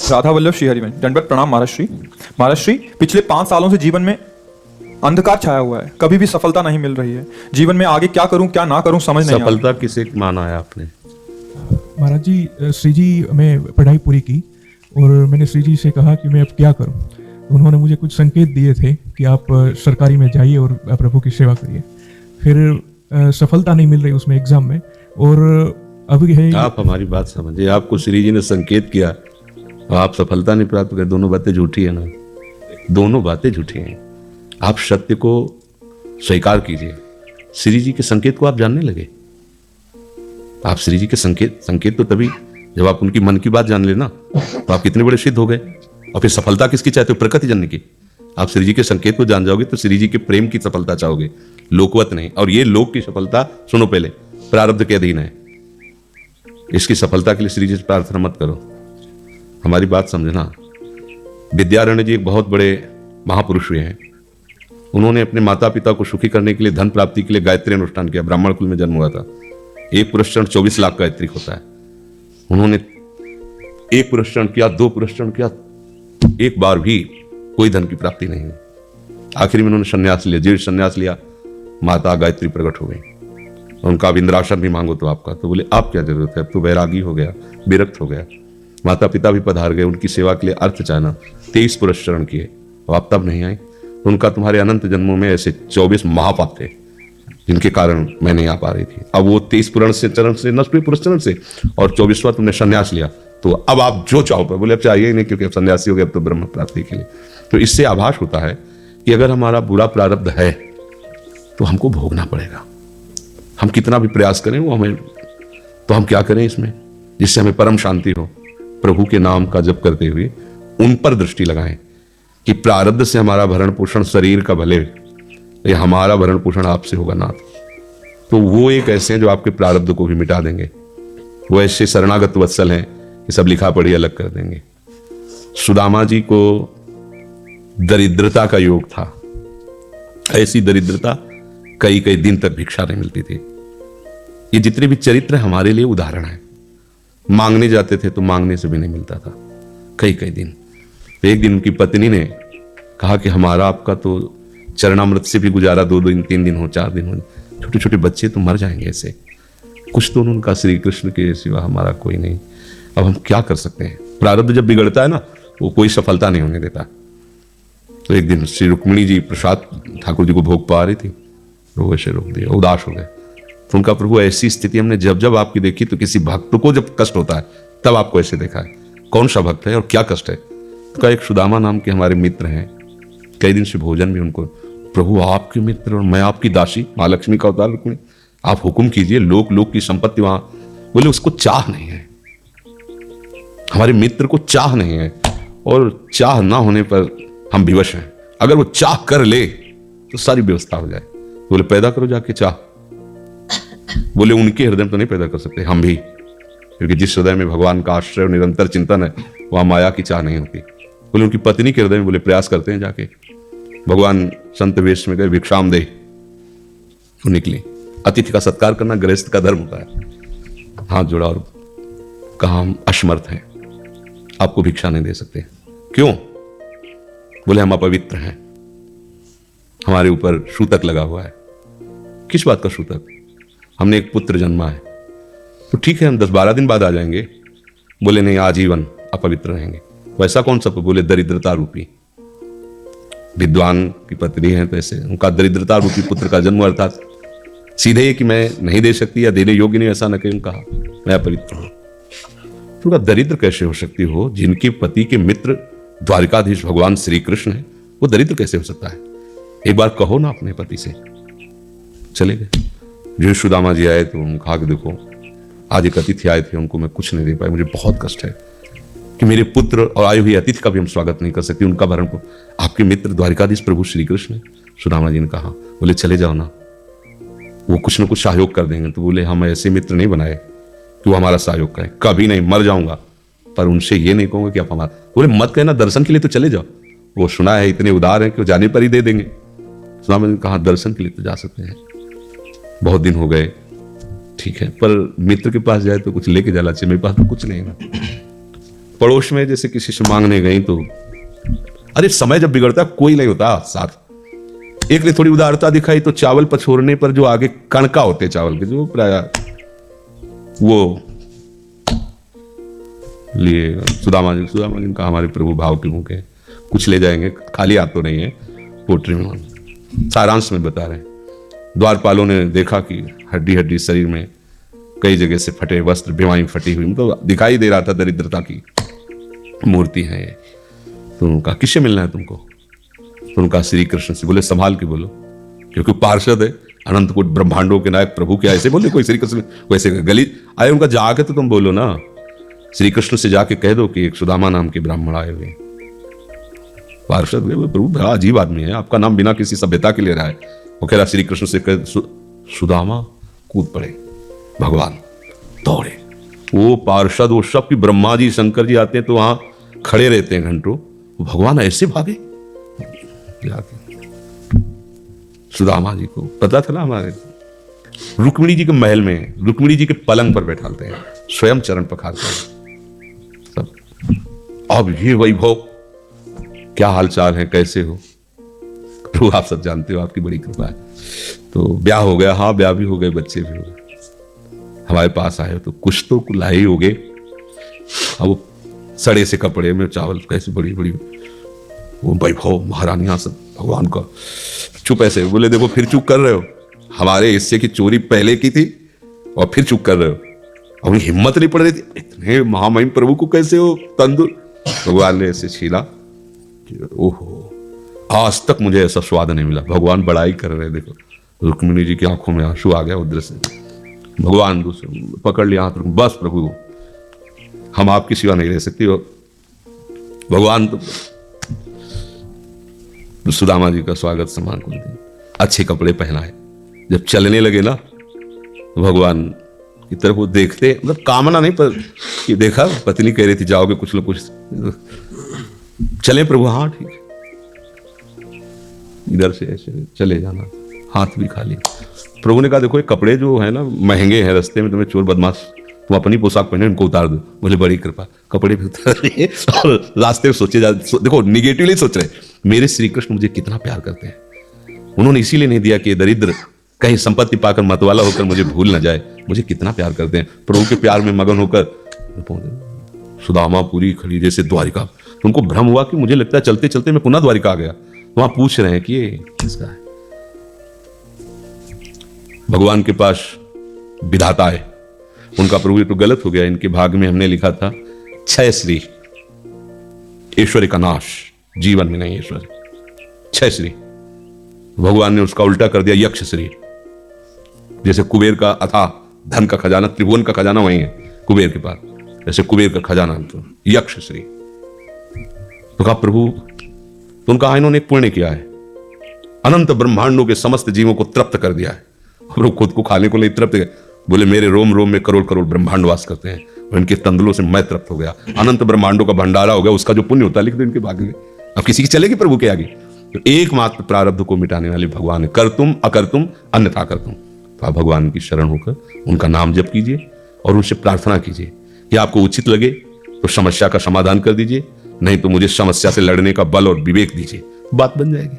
राधा वल्लभ श्रीहरि में दंडवत प्रणाम महाराज श्री। महाराज श्री, पिछले 5 सालों से जीवन में अंधकार छाया हुआ है, कभी भी सफलता नहीं मिल रही है। जीवन में आगे क्या करूं क्या ना करूं समझ नहीं आ रहा। सफलता किसे माना है आपने? महाराज जी, श्री जी मैं पढ़ाई पूरी की और मैंने श्री जी से कहा कि मैं अब क्या करूं। उन्होंने मुझे कुछ संकेत दिए थे कि आप सरकारी में जाइए और प्रभु की सेवा करिए। फिर सफलता नहीं मिल रही उसमें एग्जाम में, और अभी है। आप हमारी बात समझिए, आपको श्री जी ने संकेत किया और आप सफलता नहीं प्राप्त कर, दोनों बातें झूठी है ना, दोनों बातें झूठी हैं। आप सत्य को स्वीकार कीजिए। श्री जी के संकेत को आप जानने लगे। आप श्री जी के संकेत तो तभी जब आप उनकी मन की बात जान लेना, तो आप कितने बड़े सिद्ध हो गए। और फिर सफलता किसकी चाहते हो? प्रकृति जनने की। आप श्री जी के संकेत को जान जाओगे तो श्री जी के प्रेम की सफलता चाहोगे, लोकवत नहीं। और ये लोक की सफलता, सुनो पहले, प्रारब्ध के अधीन है। इसकी सफलता के लिए श्री जी से प्रार्थना मत करो। हमारी बात समझना। विद्यारण्य जी एक बहुत बड़े महापुरुष हुए हैं। उन्होंने अपने माता पिता को सुखी करने के लिए, धन प्राप्ति के लिए गायत्री अनुष्ठान किया। ब्राह्मण कुल में जन्म हुआ था। एक पुरस्चरण 24 लाख गायत्री होता है। उन्होंने एक पुरस्चरण किया, 2 पुरस्चरण किया, एक बार भी कोई धन की प्राप्ति नहीं हुई। आखिर में उन्होंने संन्यास लिया, जीर्ण संन्यास लिया। माता गायत्री प्रकट हो गई। उनका अब इंद्रासन भी मांगो तो आपका, तो बोले आप क्या जरूरत है, अब तो वैरागी हो गया, विरक्त हो गया। माता पिता भी पधार गए उनकी सेवा के लिए, अर्थ चाहना। 23 पुरस्चरण किए और आप तब नहीं आए। उनका तुम्हारे अनंत जन्मों में ऐसे 24 महापाप थे जिनके कारण मैं नहीं आ पा रही थी। अब वो 23 पुरण से चरण से नष्ट हुए, पुरस्चरण से, और 24वां तुमने संन्यास लिया, तो अब आप जो चाहो पर। बोले अब चाहिए ही नहीं, क्योंकि अब सन्यासी हो गए, अब तो ब्रह्म प्राप्ति के लिए। तो इससे आभास होता है कि अगर हमारा बुरा प्रारब्ध है तो हमको भोगना पड़ेगा। हम कितना भी प्रयास करें वो हमें, तो हम क्या करें इसमें जिससे हमें परम शांति हो? प्रभु के नाम का जप करते हुए उन पर दृष्टि लगाएं कि प्रारब्ध से हमारा भरण पोषण शरीर का भले, ये हमारा भरण पोषण आपसे होगा ना। तो वो एक ऐसे हैं जो आपके प्रारब्ध को भी मिटा देंगे। वो ऐसे शरणागत वत्सल हैं कि सब लिखा पढ़ी अलग कर देंगे। सुदामा जी को दरिद्रता का योग था। ऐसी दरिद्रता कई कई दिन तक भिक्षा नहीं मिलती थी। ये जितने भी चरित्र हमारे लिए उदाहरण है। मांगने जाते थे तो मांगने से भी नहीं मिलता था कई कई दिन। एक दिन उनकी पत्नी ने कहा कि हमारा आपका तो चरणामृत से भी गुजारा 2 दिन 3 दिन हो, 4 दिन हो, छोटे छोटे बच्चे तो मर जाएंगे ऐसे। कुछ तो उन्होंने कहा श्री कृष्ण के सिवा हमारा कोई नहीं। अब हम क्या कर सकते हैं? प्रारब्ध जब बिगड़ता है ना, वो कोई सफलता नहीं होने देता। तो एक दिन श्री रुक्मिणी जी प्रसाद ठाकुर जी को भोग पा रही थी, तो वो ऐसे रोक दिया, उदास हो गए। तो उनका प्रभु ऐसी स्थिति हमने जब जब आपकी देखी, तो किसी भक्त को जब कष्ट होता है तब आपको ऐसे देखा है। कौन सा भक्त है और क्या कष्ट है? तो एक सुदामा नाम के हमारे मित्र हैं, कई दिन से भोजन भी उनको, प्रभु आपके मित्र और मैं आपकी दासी, महालक्ष्मी का अवतार रुक्मिणी, आप हुक्म कीजिए। लोक की संपत्ति वहां, बोले उसको चाह नहीं है, हमारे मित्र को चाह नहीं है, और चाह ना होने पर हम विवश हैं। अगर वो चाह कर ले तो सारी व्यवस्था हो जाए। बोले पैदा करो जाके चाह। बोले उनके हृदय में तो नहीं पैदा कर सकते, हम भी, क्योंकि जिस हृदय में भगवान का आश्रय और निरंतर चिंतन है वहां माया की चाह नहीं होती। बोले उनकी पत्नी के हृदय में, बोले प्रयास करते हैं जाके। भगवान संत वेश में गए, भिक्षाम दे, वो निकली। अतिथि का सत्कार करना गृहस्थ का धर्म होता है। हाथ जोड़ा और कहा हम असमर्थ हैं, आपको भिक्षा नहीं दे सकते। क्यों? बोले हम अपवित्र हैं, हमारे ऊपर सूतक लगा हुआ है। किस बात का सूतक? हमने एक पुत्र जन्मा है। तो ठीक है, हम 10-12 दिन बाद आ जाएंगे। बोले नहीं, आजीवन अपवित्र रहेंगे। वैसा कौन सा? बोले दरिद्रता रूपी। विद्वान की पत्नी है तो ऐसे उनका दरिद्रता रूपी पुत्र का जन्म, अर्थात सीधे ही कि मैं नहीं दे सकती या देने योग्य नहीं, ऐसा न कहीं कहा, मैं अपवित्र हूं। तो दरिद्र कैसे हो सकती हो? जिनके पति के मित्र द्वारिकाधीश भगवान श्री कृष्ण है, वो दरिद्र कैसे हो सकता है? एक बार कहो ना अपने पति से। चले गए। जो सुदामा जी आए तो उन्होंने कहा कि देखो आज एक अतिथि आए थे, उनको मैं कुछ नहीं दे पाया, मुझे बहुत कष्ट है कि मेरे पुत्र और आए हुए अतिथि का भी हम स्वागत नहीं कर सकते, उनका भरण को। आपके मित्र द्वारिकाधीश प्रभु श्री कृष्ण है। सुदामा जी ने कहा, बोले चले जाओ ना, वो कुछ न कुछ सहयोग कर देंगे। तो बोले हम ऐसे मित्र नहीं बनाए कि वो हमारा सहयोग करें, कभी नहीं, मर जाऊंगा पर उनसे ये नहीं कहूंगा कि आप हमारा। बोले मत कहना, दर्शन के लिए तो चले जाओ, वो सुना है इतने उदार हैं कि वो जाने पर ही दे देंगे। सुदामा जी ने कहा दर्शन के लिए तो जा सकते हैं, बहुत दिन हो गए, ठीक है, पर मित्र के पास जाए तो कुछ लेके जाना चाहिए, मेरे पास तो कुछ नहीं ना। पड़ोस में जैसे किसी से मांगने गई तो अरे समय जब बिगड़ता कोई नहीं होता साथ। एक ने थोड़ी उदारता दिखाई तो चावल पछोरने पर जो आगे कणका होते चावल के जो प्राय वो लिए सुदामा जी ने कहा हमारे प्रभु भाव के मुंह के कुछ ले जाएंगे, खाली हाथ तो नहीं है। पोट्री में सारांश में बता रहे हैं, द्वारपालों ने देखा कि हड्डी हड्डी शरीर में कई जगह से फटे वस्त्र, बीमारी फटी हुई, तो दिखाई दे रहा था दरिद्रता की मूर्ति है ये। तो उनका किससे मिलना है तुमको? तो उनका श्री कृष्ण से। बोले संभाल के बोलो, क्योंकि पार्षद है, अनंत कोटि ब्रह्मांडों के नायक प्रभु के ऐसे बोले कोई श्री कृष्ण वैसे गली आए उनका जाके तो तुम बोलो ना, श्री कृष्ण से जाके कह दो कि एक सुदामा नाम के ब्राह्मण आए हुए। पार्षद प्रभु बड़ा अजीब आदमी है, आपका नाम बिना किसी सभ्यता के ले रहा है। वो कह रहा श्री कृष्ण से कह सुदामा, कूद पड़े, भगवान दौड़े। वो पार्षद वो सब की ब्रह्मा जी शंकर जी आते हैं तो वहां खड़े रहते हैं घंटों, भगवान ऐसे भागे जाके। सुदामा जी को पता था ना, हमारे रुक्मिणी जी के महल में रुक्मिणी जी के पलंग पर बैठाते हैं, स्वयं चरण पखारते हैं सब। अब ये वैभव, क्या हालचाल है, कैसे हो प्रभु? आप सब जानते हो, आपकी बड़ी कृपा है। तो ब्याह हो गया, हाँ ब्याह भी हो गए, बच्चे भी हो गए। हमारे पास आए तो कुछ तो लाए हो गए। अब वो सड़े से कपड़े में चावल, कैसे बड़ी बड़ी वो वैभव, महारानियां सब भगवान का। चुप ऐसे बोले, देखो फिर चुप कर रहे हो, हमारे हिस्से की चोरी पहले की थी और फिर चुप कर रहे हो। अब हिम्मत नहीं पड़ रही थी, इतने महामहिम प्रभु को कैसे हो तंदुर। भगवान ने ऐसे छीला, ओहो आज तक मुझे ऐसा स्वाद नहीं मिला। भगवान बड़ाई कर रहे, देखो रुक्मिणी जी की आंखों में आंसू आ गया उधर से। भगवान दूसरे पकड़ लिया हाथ, बस प्रभु हम आपकी सिवा नहीं रह सकती। भगवान तो सुदामा जी का स्वागत सम्मान को अच्छे कपड़े पहनाए। जब चलने लगे ना तो भगवान की तरफ वो देखते, मतलब कामना नहीं पर कि देखा पत्नी कह रही थी जाओगे कुछ लोग कुछ चले प्रभु, हाँ ठीक है। इधर से ऐसे चले जाना, हाथ भी खाली। प्रभु ने कहा देखो ये कपड़े जो है ना महंगे हैं, रास्ते में तुम्हें चोर बदमाश तुम अपनी पोशाक पहने इनको उतार दो। बोले बड़ी कृपा, कपड़े भी उतार दिए और रास्ते में सोचे जा देखो निगेटिवली सोच रहे, मेरे श्री कृष्ण मुझे कितना प्यार करते हैं। उन्होंने इसीलिए नहीं दिया कि दरिद्र कहीं संपत्ति पाकर मतवाला होकर मुझे भूल न जाए, मुझे कितना प्यार करते हैं। प्रभु के प्यार में मगन होकर सुदामा पूरी खड़ी जैसे द्वारिका। तो उनको भ्रम हुआ कि मुझे लगता है चलते चलते मैं पुनः द्वारिका आ गया। वहां पूछ रहे हैं कि ये किसका है। भगवान के पास विधाता है, उनका प्रभु ये तो गलत हो गया, इनके भाग में हमने लिखा था क्षय श्री, ऐश्वर्य का नाश, जीवन में नहीं ऐश्वर्य, क्षय श्री। भगवान ने उसका उल्टा कर दिया यक्ष श्री। जैसे कुबेर का अथा धन का खजाना, त्रिभुवन का खजाना वही है कुबेर के पास, जैसे कुबेर का खजाना तो यक्ष श्री। तो कहा प्रभु, तो उनका इन्होंने एक पुण्य किया है, अनंत ब्रह्मांडों के समस्त जीवों को तृप्त कर दिया है। और खुद को खाने को नहीं तृप्त है, बोले मेरे रोम रोम में करोड़ करोड़ ब्रह्मांड वास करते हैं और इनके तंदुलों से मैं तृप्त हो गया, अनंत ब्रह्मांडों का भंडारा हो गया। उसका जो पुण्य होता है लिख दो इनके भाग्य में। अब किसी की चलेगी प्रभु के आगे? तो एकमात्र प्रारब्ध को मिटाने वाले भगवान है, कर तुम अकर तुम अन्यथा कर तुम। तो आप भगवान की शरण होकर उनका नाम जप कीजिए और उनसे प्रार्थना कीजिए कि आपको उचित लगे तो समस्या का समाधान कर दीजिए, नहीं तो मुझे समस्या से लड़ने का बल और विवेक दीजिए, बात बन जाएगी।